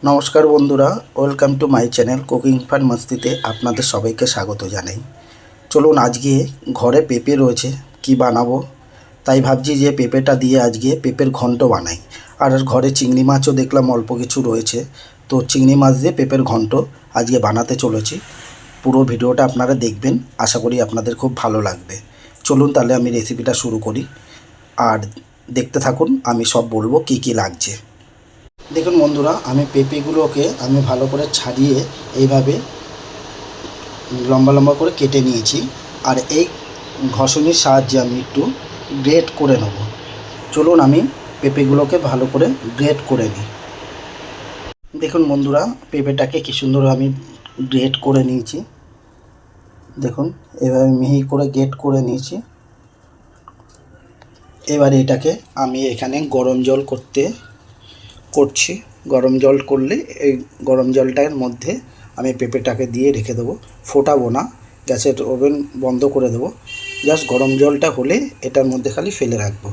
নমস্কার বন্ধুরা, welcome to my channel cooking fun মস্তিতে আপনাদের সবাইকে স্বাগত জানাই। চলুন আজকে ঘরে পেঁপে রয়েছে, কি বানাবো তাই ভাবছি যে পেঁপেটা দিয়ে আজকে পেঁপের ঘন্ট বানাই। আর ঘরে চিংড়ি মাছও দেখলাম অল্প কিছু রয়েছে, তো চিংড়ি মাছ দিয়ে পেঁপের ঘন্ট আজকে বানাতে চলেছি। পুরো ভিডিওটা আপনারা দেখবেন, আশা করি আপনাদের খুব ভালো লাগবে। চলুন তাহলে আমি রেসিপিটা শুরু করি, আর দেখতে থাকুন, আমি সব বলবো কি কি লাগছে। দেখুন বন্ধুরা, আমি পেঁপেগুলোকে আমি ভালো করে ছাড়িয়ে এইভাবে লম্বা লম্বা করে কেটে নিয়েছি। আর এই ঘষণির সাহায্যে আমি একটু গ্রেট করে নেব। চলুন আমি পেঁপেগুলোকে ভালো করে গ্রেট করে নিই। দেখুন বন্ধুরা, পেঁপেটাকে কি সুন্দর আমি গ্রেট করে নিয়েছি। দেখুন এভাবে মিহি করে গ্রেট করে নিয়েছি। এবার এটাকে আমি এখানে গরম জল করছি। গরম জল করলে এই গরম জলটার মধ্যে আমি পেঁপেটাকে দিয়ে রেখে দেবো। ফোটাবো না, গ্যাসের ওভেন বন্ধ করে দেবো। জাস্ট গরম জলটা হলে এটার মধ্যে খালি ফেলে রাখবো।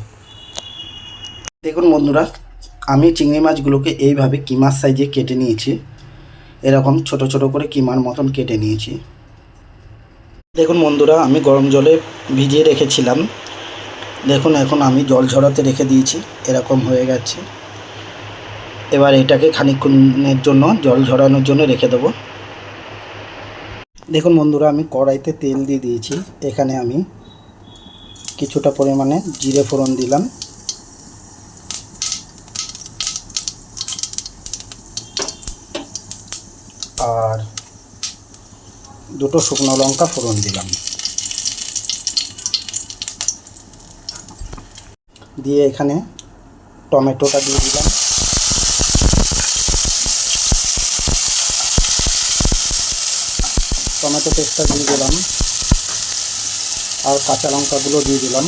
দেখুন বন্ধুরা, আমি চিংড়ি মাছগুলোকে এইভাবে কিমার সাইজে কেটে নিয়েছি। এরকম ছোট ছোট করে কিমার মতন কেটে নিয়েছি। দেখুন বন্ধুরা, আমি গরম জলে ভিজিয়ে রেখেছিলাম। দেখুন এখন আমি জল ঝরাতে রেখে দিয়েছি, এরকম হয়ে গেছে। এবার এটাকে খানিকক্ষণের জন্য জল ঝরানোর জন্য রেখে দেবো। দেখুন বন্ধুরা, আমি কড়াইতে তেল দিয়ে দিয়েছি। এখানে আমি কিছুটা পরিমাণে জিরে ফোড়ন দিলাম, আর দুটো শুকনো লঙ্কা ফোড়ন দিলাম। দিয়ে এখানে টমেটোটা দিয়ে দিলাম। টমেটো পেস্টটা দিয়ে দিলাম, আর কাঁচা লঙ্কাগুলো দিয়ে দিলাম।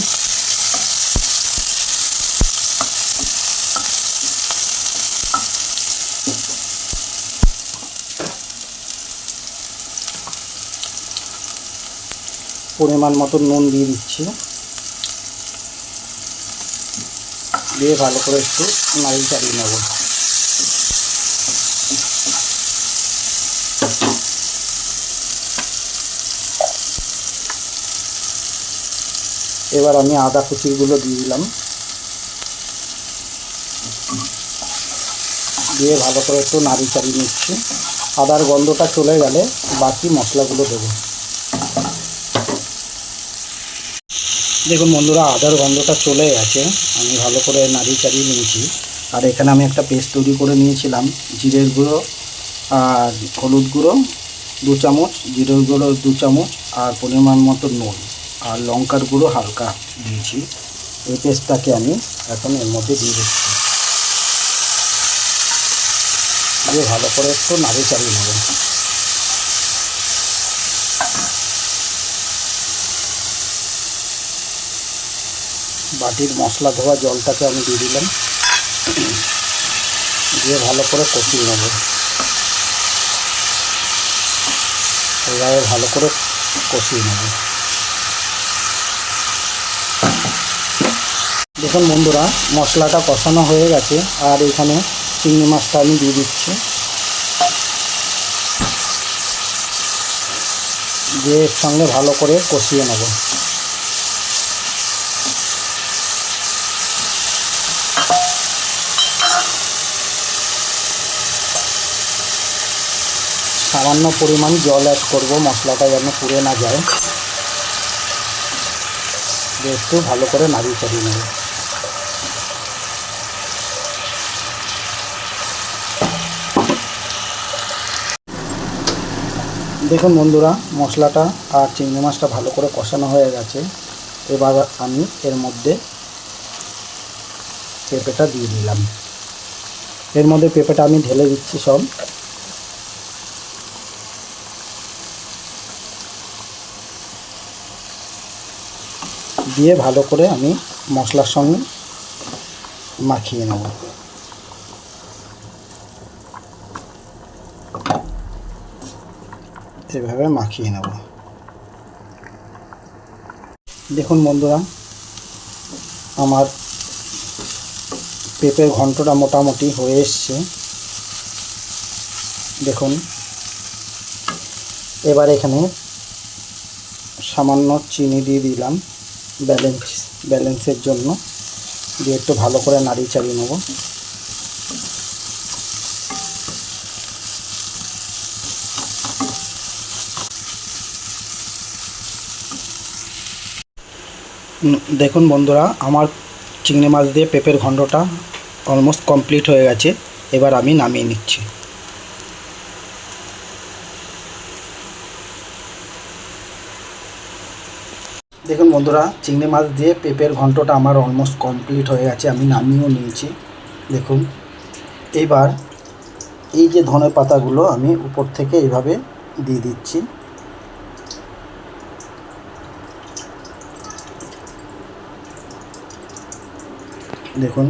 পরিমাণ মতো নুন দিয়ে দিচ্ছি। দিয়ে ভালো করে একটু নাড়িয়ে চাড়িয়ে নেব। এবার আমি আদা কুচিগুলো দিয়ে দিলাম। দিয়ে ভালো করে একটু নাড়িয়ে চাড়িয়ে নিচ্ছি। আদার গন্ধটা চলে গেলে বাকি মশলাগুলো দেবো। দেখুন বন্ধুরা, আদার গন্ধটা চলে গেছে, আমি ভালো করে নাড়িয়ে চাড়িয়ে নিয়েছি। আর এখানে আমি একটা পেস্ট তৈরি করে নিয়েছিলাম। জিরের গুঁড়ো আর হলুদ গুঁড়ো 2 চামচ, জিরের গুঁড়ো 2 চামচ, আর পরিমাণ মতো নুন আর লঙ্কার গুঁড়ো হালকা দিয়েছি। এই পেস্টটাকে আমি এখন এর মধ্যে দিয়ে দিচ্ছি। দিয়ে ভালো করে একটু নাড়িয়ে চাড়িয়ে নেব। বাটির মশলা ধোয়া জলটাকে আমি দিয়ে দিলাম। দিয়ে ভালো করে কষিয়ে নেব। এবারে ভালো করে কষিয়ে নেব। দেখুন বন্ধুরা, মশলাটা কষানো হয়ে গেছে। আর এখানে চিংড়ি মাছটা আমি দিয়ে দিচ্ছি। দিয়ে এর সঙ্গে ভালো করে কষিয়ে নেব। সামান্য পরিমাণ জল অ্যাড করব, মশলাটা যেন পুড়ে না যায়। দিয়ে একটু ভালো করে নাড়িয়ে চাড়িয়ে নেব। দেখুন বন্ধুরা, মশলাটা আর চিংড়ি মাছটা ভালো করে কষানো হয়ে গেছে। এবার আমি এর মধ্যে পেঁপেটা দিয়ে দিলাম। এর মধ্যে পেঁপেটা আমি ঢেলে দিচ্ছি সব। দিয়ে ভালো করে আমি মশলার সঙ্গে মাখিয়ে নেব। এভাবে মাখিয়ে নেব। দেখুন বন্ধুরা, আমার পেঁপের ঘন্টটা মোটামুটি হয়ে এসছে। দেখুন, এবার এখানে সামান্য চিনি দিয়ে দিলাম ব্যালেন্সের জন্য, দিয়ে একটু ভালো করে নাড়িয়ে চাড়িয়ে নেব। দেখুন বন্ধুরা, আমার চিংড়ি মাছ দিয়ে পেঁপের ঘন্টটা অলমোস্ট কমপ্লিট হয়ে গেছে। এবার আমি নামিয়ে নিচ্ছি। দেখুন বন্ধুরা, চিংড়ি মাছ দিয়ে পেঁপের ঘন্টটা আমার অলমোস্ট কমপ্লিট হয়ে গেছে, আমি নামিয়েও নিয়েছি। দেখুন, এইবার এই যে ধনে পাতাগুলো আমি উপর থেকে এইভাবে দিয়ে দিচ্ছি। দেখুন,